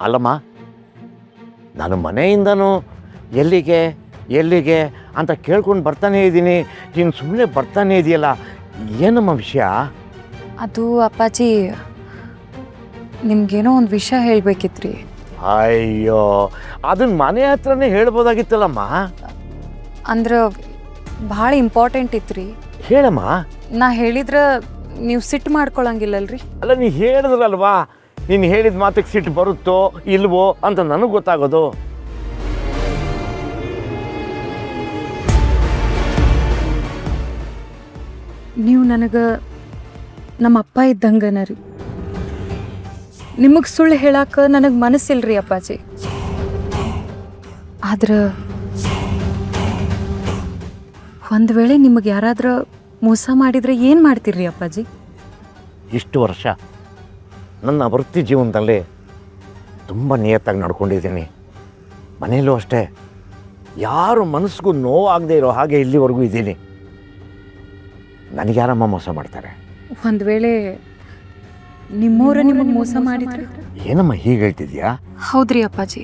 ಅಲ್ಲಮ್ಮ, ನಾನು ಮನೆಯಿಂದನೂ ಎಲ್ಲಿಗೆ ಎಲ್ಲಿಗೆ ಅಂತ ಕೇಳ್ಕೊಂಡು ಬರ್ತಾನೇ ಇದ್ದೀನಿ, ನೀನು ಸುಮ್ಮನೆ ಬರ್ತಾನೇ ಇದೆಯಲ್ಲ, ಏನಮ್ಮ ವಿಷಯ? ಅದು ಅಪ್ಪಾಜಿ, ನಿಮ್ಗೇನೋ ಒಂದು ವಿಷಯ ಹೇಳ್ಬೇಕಿತ್ರಿ. ಅಯ್ಯೋ, ಅದನ್ನ ಮನೆ ಹತ್ರನೇ ಹೇಳ್ಬೋದಾಗಿತ್ತಲ್ಲಮ್ಮ. ಅಂದ್ರೆ ಭಾಳ ಇಂಪಾರ್ಟೆಂಟ್ ಇತ್ರಿ. ಹೇಳಮ್ಮ. ನಾ ಹೇಳಿದ್ರೆ ನೀವು ಸಿಟ್ಟು ಮಾಡ್ಕೊಳಂಗಿಲ್ಲಲ್ರಿ? ಅಲ್ಲ, ನೀ ಹೇಳಿದ್ರಲ್ವಾ, ನೀನು ಹೇಳಿದ ಮಾತಿಗೆ ಸಿಟ್ಟು ಬರುತ್ತೋ ಇಲ್ವೋ ಅಂತ ನನಗೆ ಗೊತ್ತಾಗೋದು. ನೀವು ನನಗೆ ನಮ್ಮ ಅಪ್ಪ ಇದ್ದಂಗನ ರೀ. ನಿಮಗೆ ಸುಳ್ಳು ಹೇಳಕ್ಕೆ ನನಗೆ ಮನಸ್ಸಿಲ್ರಿ ಅಪ್ಪಾಜಿ. ಆದ್ರೆ ಒಂದು ವೇಳೆ ನಿಮಗೆ ಯಾರಾದ್ರೂ ಮೋಸ ಮಾಡಿದರೆ ಏನು ಮಾಡ್ತೀರಿ ಅಪ್ಪಾಜಿ? ಇಷ್ಟು ವರ್ಷ ನನ್ನ ವೃತ್ತಿ ಜೀವನದಲ್ಲಿ ತುಂಬ ನಿಯತ್ತಾಗಿ ನಡ್ಕೊಂಡಿದ್ದೀನಿ. ಮನೆಯಲ್ಲೂ ಅಷ್ಟೇ, ಯಾರು ಮನಸ್ಸಿಗೂ ನೋವಾಗದೇ ಇರೋ ಹಾಗೆ ಇಲ್ಲಿವರೆಗೂ ಇದ್ದೀನಿ. ನನಗೆ ಯಾರಮ್ಮ ಮೋಸ ಮಾಡ್ತಾರೆ? ಒಂದು ವೇಳೆ ನಿಮ್ಮವ್ರ ನಿಮಗೆ ಮೋಸ ಮಾಡಿದ್ರೆ? ಏನಮ್ಮ ಹೀಗೆ ಹೇಳ್ತಿದ್ಯಾ? ಹೌದ್ರಿ ಅಪ್ಪಾಜಿ,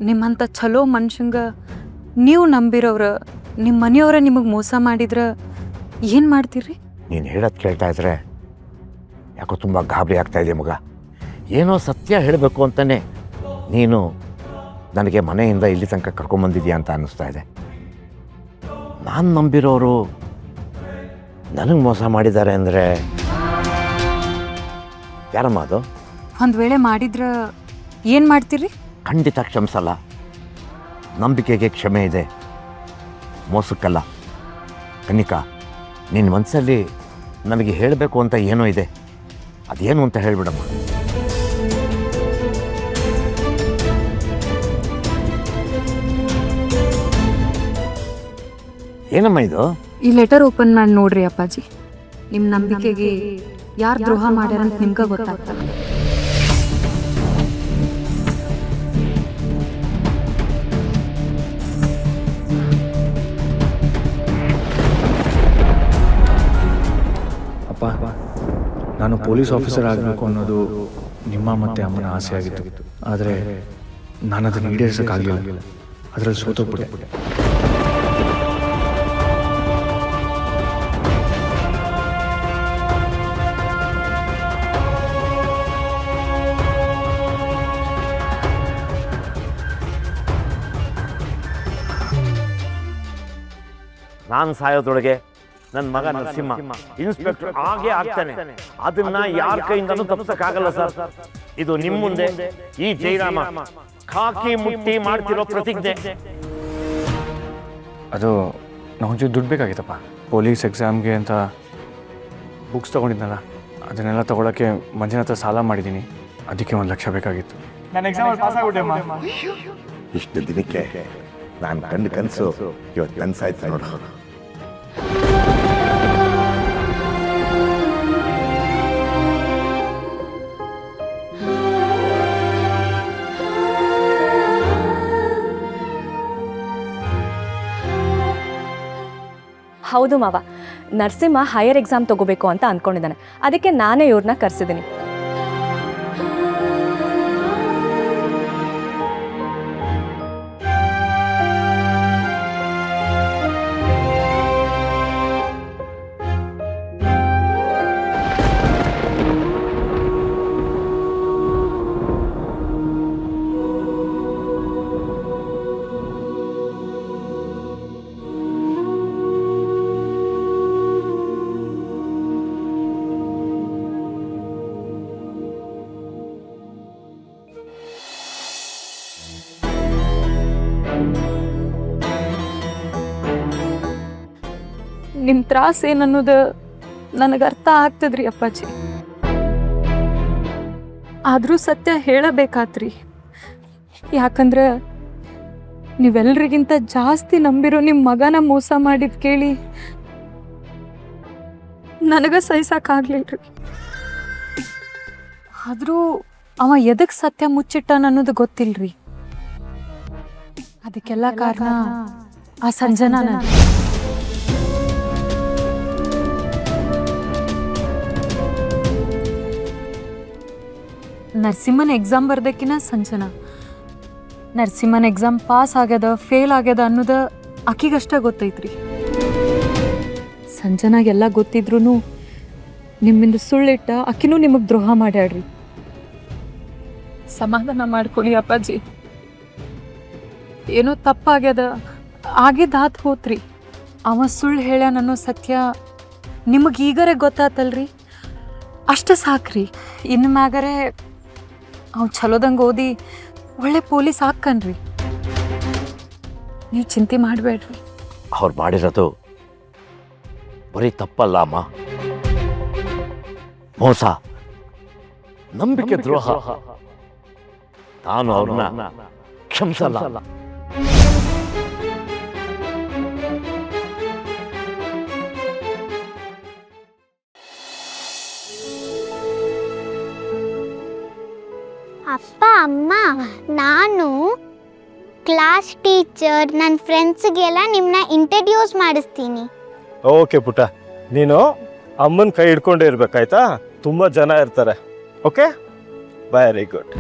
ನಿಮ್ಮಂಥ ಚಲೋ ಮನುಷ್ಯಂಗೆ ನೀವು ನಂಬಿರೋರು ನಿಮ್ಮ ಮನೆಯವರ ನಿಮಗೆ ಮೋಸ ಮಾಡಿದ್ರೆ ಏನು ಮಾಡ್ತೀರಿ? ನೀನು ಹೇಳೋದು ಕೇಳ್ತಾ ಇದ್ರೆ ಯಾಕೋ ತುಂಬ ಗಾಬರಿ ಆಗ್ತಾ ಇದೆ ಮಗ. ಏನೋ ಸತ್ಯ ಹೇಳಬೇಕು ಅಂತಲೇ ನೀನು ನನಗೆ ಮನೆಯಿಂದ ಇಲ್ಲಿ ತನಕ ಕರ್ಕೊಂಬಂದಿದ್ಯಾ ಅಂತ ಅನ್ನಿಸ್ತಾ ಇದೆ. ನಾನು ನಂಬಿರೋರು ನನಗೆ ಮೋಸ ಮಾಡಿದ್ದಾರೆ ಅಂದರೆ ಯಾರಮ್ಮ ಅದು? ಒಂದು ವೇಳೆ ಮಾಡಿದ್ರೆ ಏನು ಮಾಡ್ತೀರಿ? ಖಂಡಿತ ಕ್ಷಮಿಸಲ್ಲ. ನಂಬಿಕೆಗೆ ಕ್ಷಮೆ ಇದೆ, ಮೋಸಕ್ಕಲ್ಲ. ಕನ್ನಿಕಾ, ನಿನ್ನ ಮನಸ್ಸಲ್ಲಿ ನನಗೆ ಹೇಳಬೇಕು ಅಂತ ಏನೋ ಇದೆ, ಅದೇನು ಅಂತ ಹೇಳಿಬಿಡಮ್ಮ. ಏನಮ್ಮ ಇದು? ಈ ಲೆಟರ್ ಓಪನ್ ಮಾಡಿ ನೋಡ್ರಿ ಅಪ್ಪಾಜಿ. ನಿಮ್ಮ ನಂಬಿಕೆಗೆ ಯಾರು ದ್ರೋಹ ಮಾಡ್ಯಾರಂತ ನಿಮ್ಗೆ ಗೊತ್ತಾಗ್ತದೆ. ಅಪ್ಪ, ನಾನು ಪೊಲೀಸ್ ಆಫೀಸರ್ ಆಗಬೇಕು ಅನ್ನೋದು ನಿಮ್ಮ ಮತ್ತು ಅಮ್ಮನ ಆಸೆ ಆಗಿತ್ತು. ಆದರೆ ನಾನು ಅದನ್ನು ಈಡೇರಿಸೋಕ್ಕಾಗಲಿಲ್ಲ. ಅದರಲ್ಲಿ ಸೋತೋಗ್ಬಿಟ್ಟೆ. ನಾನು ಸಾಯೋದ್ರೊಳಗೆ ನನ್ನ ಮಗ ನರಸಿಂಹ ಇನ್ಸ್ಪೆಕ್ಟರ್ ಆಗೇ ಆಗ್ತಾನೆ. ಅದನ್ನ ಯಾರ ಕೈಯಿಂದನೂ ತಪ್ಪಿಸಕ್ಕಾಗಲ್ಲ ಸರ್. ಇದು ನಿಮ್ಮ ಮುಂದೆ ಈ ಜೈರಾಮ ಖಾಕಿ ಮುಟ್ಟಿ ಮಾಡ್ತಿರೋ ಪ್ರತಿಜ್ಞೆ. ಅದು ನಾವೊಂಚೂರು ದುಡ್ಡು ಬೇಕಾಗಿತ್ತಪ್ಪ. ಪೊಲೀಸ್ ಎಕ್ಸಾಮ್ಗೆ ಅಂತ ಬುಕ್ಸ್ ತೊಗೊಂಡಿದ್ನಲ್ಲ, ಅದನ್ನೆಲ್ಲ ತೊಗೊಳಕ್ಕೆ ಮಂಜನ ಹತ್ರ ಸಾಲ ಮಾಡಿದ್ದೀನಿ. ಅದಕ್ಕೆ 1 ಲಕ್ಷ ಬೇಕಾಗಿತ್ತು. ನಾನು ಎಕ್ಸಾಮಲ್ಲಿ ಪಾಸ್ ಆಗ್ಬಿಟ್ಟೆಮ್ಮ. ಇಷ್ಟು ದಿನಕ್ಕೆ ನಾನು ಕಂಡು ಕನಸು ಇವತ್ತು ಕನಸಾಯ್ತು ನೋಡು. ಹೌದು ಮಾವ, ನರಸಿಂಹ ಹೈಯರ್ ಎಕ್ಸಾಮ್ ತಗೋಬೇಕು ಅಂತ ಅಂದ್ಕೊಂಡಿದ್ದಾನೆ. ಅದಕ್ಕೆ ನಾನೇ ಇವ್ರನ್ನ ಕರೆಸಿದ್ದೀನಿ. ನಿಮ್ಮ ತ್ರಾಸ ಏನನ್ನೋದು ನನಗೆ ಅರ್ಥ ಆಗ್ತದ್ರಿ ಅಪ್ಪಾಜಿ. ಆದರೂ ಸತ್ಯ ಹೇಳಬೇಕಾತ್ರಿ. ಯಾಕಂದ್ರೆ ನೀವೆಲ್ರಿಗಿಂತ ಜಾಸ್ತಿ ನಂಬಿರೋ ನಿಮ್ಮ ಮಗನ ಮೋಸ ಮಾಡಿದ್ ಕೇಳಿ ನನಗೆ ಸಹಿಸಕ್ಕಾಗ್ಲಿಲ್ರಿ. ಆದರೂ ಅವ ಎದಕ್ಕೆ ಸತ್ಯ ಮುಚ್ಚಿಟ್ಟಾನ ಅನ್ನೋದು ಗೊತ್ತಿಲ್ರಿ. ಅದಕ್ಕೆಲ್ಲ ಕಾರಣ ಆ ಸಂಜನಾ. ನರಸಿಂಹನ ಎಕ್ಸಾಮ್ ಬರ್ದಕ್ಕಿನ ಸಂಜನಾ. ನರಸಿಂಹನ ಎಕ್ಸಾಮ್ ಪಾಸ್ ಆಗ್ಯದ ಫೇಲ್ ಆಗ್ಯದ ಅನ್ನೋದು ಆಕಿಗಷ್ಟ ಗೊತ್ತೈತ್ರಿ. ಸಂಜನಾಗೆಲ್ಲ ಗೊತ್ತಿದ್ರು ನಿಮ್ಮಿಂದ ಸುಳ್ಳಿಟ್ಟ ಆಕಿನೂ ನಿಮಗೆ ದ್ರೋಹ ಮಾಡ್ಯಾಡ್ರಿ. ಸಮಾಧಾನ ಮಾಡ್ಕೊಳ್ಳಿ ಅಪ್ಪಾಜಿ. ಏನೋ ತಪ್ಪಾಗ್ಯದ, ಆಗಿದ್ದಾತ್ ಹೋತ್ರಿ. ಅವ ಸುಳ್ಳು ಹೇಳ್ಯಾನನ್ನೋ ಸತ್ಯ ನಿಮಗೆ ಈಗರೆ ಗೊತ್ತಾತಲ್ರಿ, ಅಷ್ಟ ಸಾಕ್ರಿ. ಇನ್ನು ಮ್ಯಾಗರೆ ಅವ್ ಚಲೋದಂಗೆ ಓದಿ ಒಳ್ಳೆ ಪೊಲೀಸ್ ಹಾಕನ್ರಿ. ನೀವು ಚಿಂತೆ ಮಾಡಬೇಡ್ರಿ. ಅವ್ರು ಮಾಡಿರೋದು ಬರೀ ತಪ್ಪಲ್ಲ ಅಮ್ಮ, ಮೋಸ, ನಂಬಿಕೆ ದ್ರೋಹ. ನಾನು ಅವ್ರನ್ನ ಕ್ಷಮಿಸಲ್ಲ. ಅಪ್ಪ ಅಮ್ಮ, ನಾನು ಕ್ಲಾಸ್ ಟೀಚರ್, ನನ್ನ ಫ್ರೆಂಡ್ಸ್ಗೆಲ್ಲ ನಿಮ್ಮನ್ನ ಇಂಟ್ರಡ್ಯೂಸ್ ಮಾಡಿಸ್ತೀನಿ. ಓಕೆ ಪುಟ್ಟ, ನೀನು ಅಮ್ಮನ ಕೈ ಹಿಡ್ಕೊಂಡೇ ಇರ್ಬೇಕಾಯ್ತಾ? ತುಂಬ ಜನ ಇರ್ತಾರೆ. Okay, very good.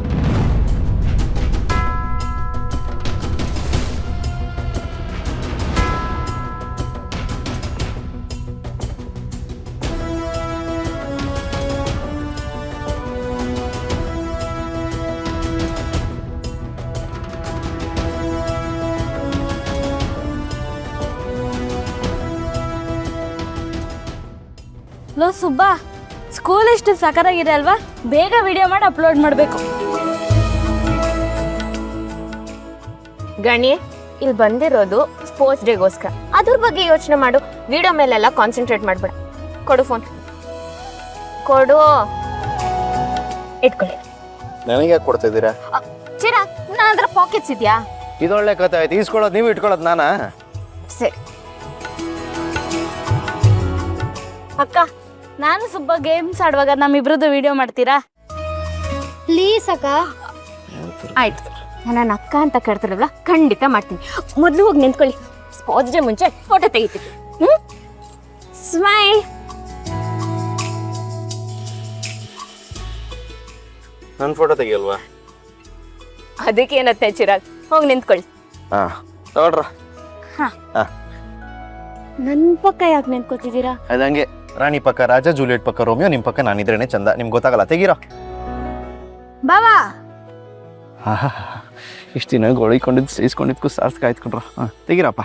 Low Subba, school ಎಷ್ಟು ಸಕರಾಗಿದೆ ಅಲ್ವಾ? ಬೇಗ ವಿಡಿಯೋ ಮಾಡಿ ಅಪ್ಲೋಡ್ ಮಾಡಬೇಕು. ಗಣಿ, ಇಲ್ಲಿ ಬಂದಿರೋದು ಸ್ಪೋರ್ಟ್ಸ್ ಡೇಗೋಸ್ಕರ. ಅದ್ರ ಬಗ್ಗೆ ಯೋಚನೆ ಮಾಡು, ವಿಡಿಯೋ ಮೇಲೆಲ್ಲ ಕಾನ್ಸಂಟ್ರೇಟ್ ಮಾಡ್ಬೇಡ. ಕೊಡು ಫೋನ್, ಕೊಡು. ಇಟ್ಕೊಳ್ಳಿ. ನನಗೆ ಕೊಡ್ತಾ ಇದ್ದೀರಾ? ಚಿರಾಗ್, ನನ್ನ ಹತ್ರ ಪಾಕೆಟ್ಸ್ ಇದೆಯಾ? ಇದೊಳ್ಳೆ ಕತೆ ಆಯ್ತು. ಈಸ್ಕೊಳ್ಳೋದು ನೀವು, ಇಟ್ಕೊಳ್ಳೋದು ನಾನಾ? ಸರಿ. ಅಕ್ಕ, ನಾನು ಸುಬ್ಬ ಗೇಮ್ಸ್ ಆಡುವಾಗ ನಮ್ಮಿಬ್ರದ್ದು ವಿಡಿಯೋ ಮಾಡ್ತೀರಾ? ಪ್ಲೀಸ್ ಅಕ್ಕ. ಆಯ್ತು, ನನ್ನ ಅಕ್ಕ ಅಂತ ಕರ್ತಾರಲ್ಲ, ಖಂಡಿತ ಮಾಡ್ತೀನಿ. ಮೊದಲು ಹೋಗಿ ನಿಂತ್ಕೊಳ್ಳಿ, ಸ್ಪೋರ್ಟ್ಸ್ ಡೇ ಮುಂಚೆ ಫೋಟೋ ತೆಗಿತೀನಿ. ಸ್ಮೈಲ್. ನನ್ನ ಫೋಟೋ ತೆಗಿಯಲ್ವಾ? ಅದಕ್ಕೇನತ್ತೆ ಚಿರಾಗ್, ಹೋಗಿ ನಿಂತ್ಕೊಳ್ಳಿ. ಹಾಂ, ತಗೊಳ್ರ. ನನ್ನ ಪಕ್ಕ ಯಾಕೆ ನಿಂತ್ಕೋತಿದ್ದೀರಾ? ಅದಂಗೆ ರಾಣಿ ಪಕ್ಕ ರಾಜ, ಜೂಲಿಯಟ್ ಪಕ್ಕ ರೋಮಿಯೋ, ನಿಮ್ಮ ಪಕ್ಕ ನಾನಿದ್ರೇನೆ ಚಂದ. ನಿಮ್ಗೆ ಗೊತ್ತಾಗಲ್ಲ, ತೆಗೀರೋ. ಬಾವಾ, ಇಷ್ಟು ದಿನ ಗೋಳಿಕೊಂಡಿದ್ದು ಸಹಿಸ್ಕೊಂಡಿದ್ಕು ಸಾರ್ಥಕ ಆಯ್ತು ಕಣ್ರ. ಹಾಂ, ತೆಗೀರಪ್ಪ.